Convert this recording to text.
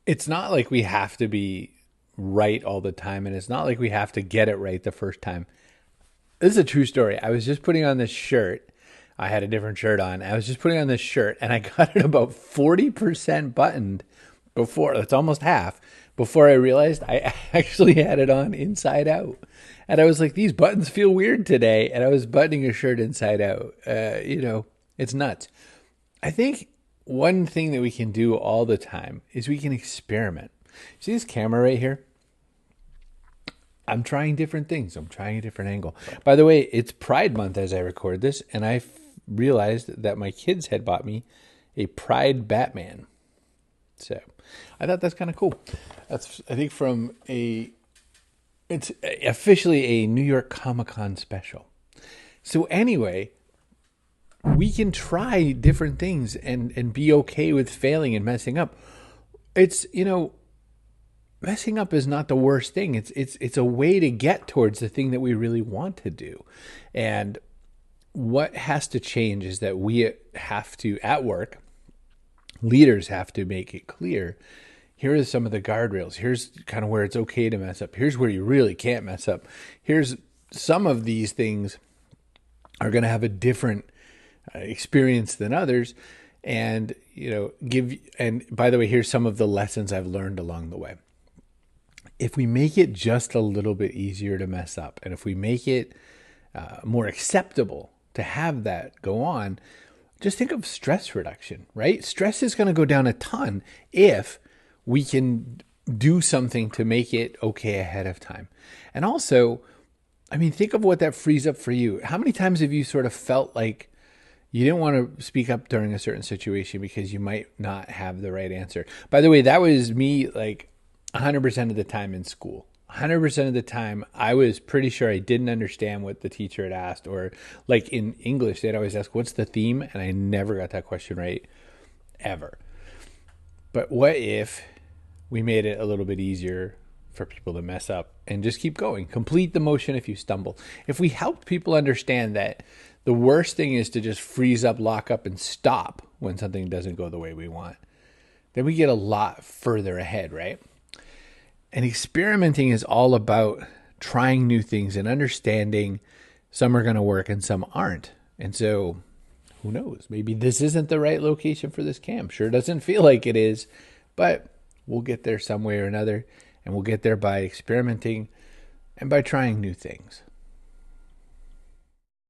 It's not like we have to be right all the time, and it's not like we have to get it right the first time. This is a true story. I was just putting on this shirt. I had a different shirt on. I was just putting on this shirt, and I got it about 40% buttoned before. It's almost half before I realized I actually had it on inside out. And I was like, these buttons feel weird today. And I was buttoning a shirt inside out. It's nuts. I think one thing that we can do all the time is we can experiment. See this camera right here? I'm trying different things. I'm trying a different angle. By the way, it's Pride Month as I record this, and I realized that my kids had bought me a Pride Batman. So I thought that's kind of cool. That's, I think, it's officially a New York Comic Con special. So anyway, we can try different things and be okay with failing and messing up. It's, messing up is not the worst thing. It's a way to get towards the thing that we really want to do. And what has to change is that we have to, at work, leaders have to make it clear, here are some of the guardrails. Here's kind of where it's okay to mess up. Here's where you really can't mess up. Here's some of these things are going to have a different experience than others. And, and by the way, here's some of the lessons I've learned along the way. If we make it just a little bit easier to mess up, and if we make it more acceptable to have that go on, just think of stress reduction, right? Stress is going to go down a ton if we can do something to make it okay ahead of time. And also, I mean, think of what that frees up for you. How many times have you sort of felt like you didn't want to speak up during a certain situation because you might not have the right answer? By the way, that was me like 100% of the time in school. 100% of the time, I was pretty sure I didn't understand what the teacher had asked. Or like in English, they'd always ask, what's the theme? And I never got that question right, ever. But what if we made it a little bit easier for people to mess up and just keep going? Complete the motion if you stumble. If we helped people understand that the worst thing is to just freeze up, lock up, and stop when something doesn't go the way we want, then we get a lot further ahead, right? And experimenting is all about trying new things and understanding some are going to work and some aren't. And so who knows? Maybe this isn't the right location for this camp. Sure doesn't feel like it is, but we'll get there some way or another. And we'll get there by experimenting and by trying new things.